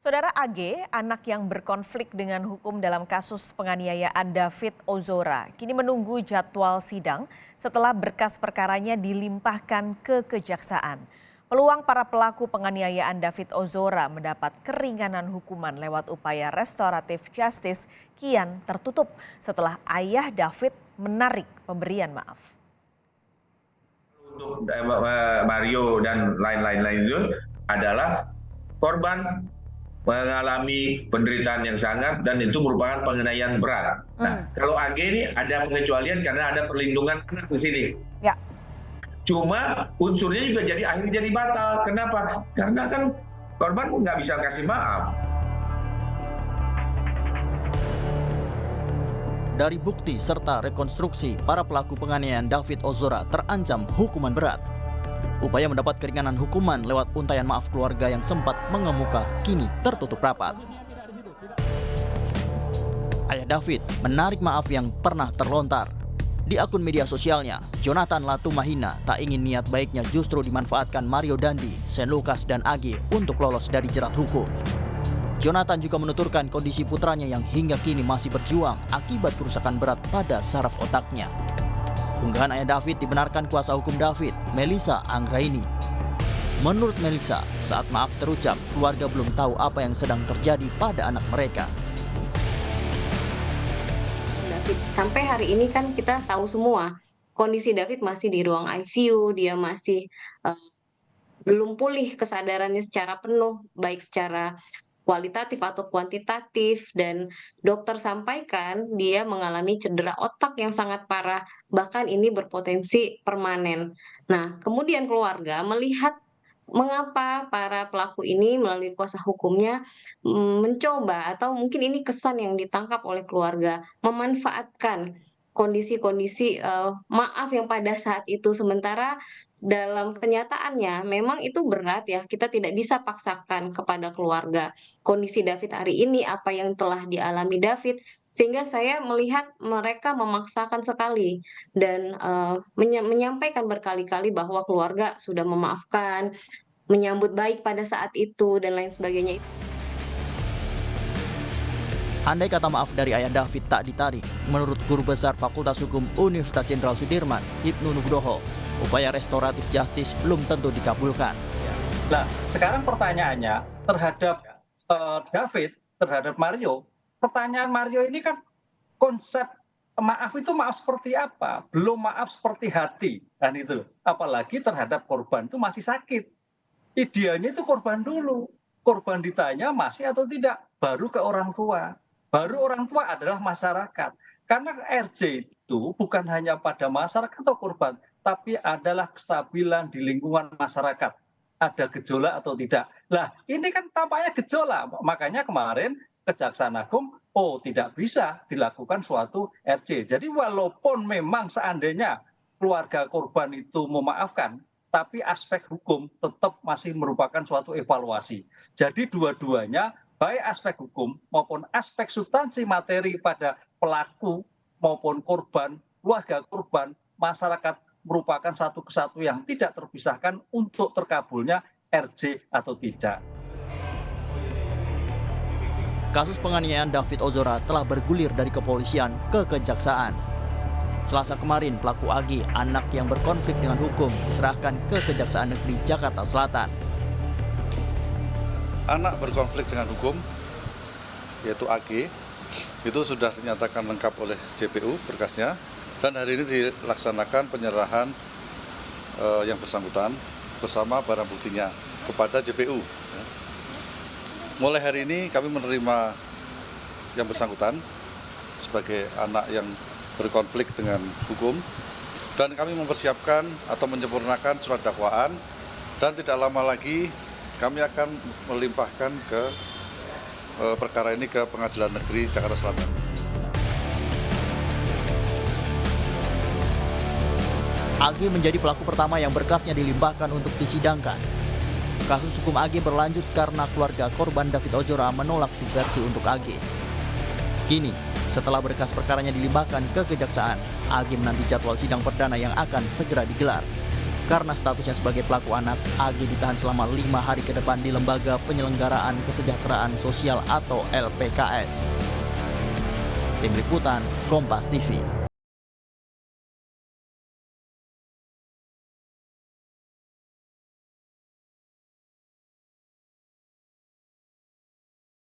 Saudara AG, anak yang berkonflik dengan hukum dalam kasus penganiayaan David Ozora, kini menunggu jadwal sidang setelah berkas perkaranya dilimpahkan ke Kejaksaan. Peluang para pelaku penganiayaan David Ozora mendapat keringanan hukuman lewat upaya restoratif justice kian tertutup setelah ayah David menarik pemberian maaf. Untuk Mario dan lain-lain itu adalah korban mengalami penderitaan yang sangat dan itu merupakan penganiayaan berat. Nah, kalau AG ini ada pengecualian karena ada perlindungan anak di sini. Ya. Cuma unsurnya juga akhirnya jadi batal. Kenapa? Karena kan korban nggak bisa kasih maaf. Dari bukti serta rekonstruksi, para pelaku penganiayaan David Ozora terancam hukuman berat. Upaya mendapat keringanan hukuman lewat untayan maaf keluarga yang sempat mengemuka kini tertutup rapat. Ayah David menarik maaf yang pernah terlontar. Di akun media sosialnya, Jonathan Latumahina tak ingin niat baiknya justru dimanfaatkan Mario Dandi, Saint Lucas dan AG untuk lolos dari jerat hukum. Jonathan juga menuturkan kondisi putranya yang hingga kini masih berjuang akibat kerusakan berat pada saraf otaknya. Unggahan ayah David dibenarkan kuasa hukum David, Melissa Anggraini. Menurut Melissa, saat maaf terucap, keluarga belum tahu apa yang sedang terjadi pada anak mereka. David, sampai hari ini kan kita tahu semua, kondisi David masih di ruang ICU, dia masih belum pulih kesadarannya secara penuh, baik secara kualitatif atau kuantitatif, dan dokter sampaikan dia mengalami cedera otak yang sangat parah, bahkan ini berpotensi permanen. Nah, kemudian keluarga melihat mengapa para pelaku ini melalui kuasa hukumnya mencoba, atau mungkin ini kesan yang ditangkap oleh keluarga, memanfaatkan kondisi-kondisi maaf yang pada saat itu, sementara dalam kenyataannya memang itu berat ya, kita tidak bisa paksakan kepada keluarga. Kondisi David hari ini, apa yang telah dialami David, sehingga saya melihat mereka memaksakan sekali dan menyampaikan berkali-kali bahwa keluarga sudah memaafkan, menyambut baik pada saat itu dan lain sebagainya. Andai kata maaf dari ayah David tak ditarik, menurut Guru Besar Fakultas Hukum Universitas Jenderal Sudirman, Ibnu Nugroho, upaya restoratif justice belum tentu dikabulkan. Nah, sekarang pertanyaannya terhadap David, terhadap Mario, pertanyaan Mario ini kan konsep maaf itu maaf seperti apa? Belum maaf seperti hati, kan itu. Apalagi terhadap korban itu masih sakit. Idealnya itu korban dulu. Korban ditanya masih atau tidak, baru ke orang tua. Baru orang tua adalah masyarakat. Karena RJ itu bukan hanya pada masyarakat atau korban, tapi adalah kestabilan di lingkungan masyarakat. Ada gejolak atau tidak. Nah, ini kan tampaknya gejolak. Makanya kemarin Kejaksaan Agung, tidak bisa dilakukan suatu RJ. Jadi walaupun memang seandainya keluarga korban itu memaafkan, tapi aspek hukum tetap masih merupakan suatu evaluasi. Jadi dua-duanya, baik aspek hukum maupun aspek substansi materi pada pelaku maupun korban, keluarga korban, masyarakat, merupakan satu kesatu yang tidak terpisahkan untuk terkabulnya RJ atau tidak. Kasus penganiayaan David Ozora telah bergulir dari kepolisian ke kejaksaan. Selasa kemarin, pelaku AG, anak yang berkonflik dengan hukum, diserahkan ke Kejaksaan Negeri Jakarta Selatan. Anak berkonflik dengan hukum, yaitu AG, itu sudah dinyatakan lengkap oleh JPU berkasnya, dan hari ini dilaksanakan penyerahan yang bersangkutan bersama barang buktinya kepada JPU. Mulai hari ini kami menerima yang bersangkutan sebagai anak yang berkonflik dengan hukum, dan kami mempersiapkan atau menyempurnakan surat dakwaan, dan tidak lama lagi kami akan melimpahkan ke perkara ini ke Pengadilan Negeri Jakarta Selatan. AG menjadi pelaku pertama yang berkasnya dilimpahkan untuk disidangkan. Kasus hukum AG berlanjut karena keluarga korban David Ozora menolak diversi untuk AG. Kini, setelah berkas perkaranya dilimpahkan ke kejaksaan, AG menanti jadwal sidang perdana yang akan segera digelar. Karena statusnya sebagai pelaku anak, AG ditahan selama 5 hari ke depan di Lembaga Penyelenggaraan Kesejahteraan Sosial atau LPKS. Tim Liputan, Kompas TV.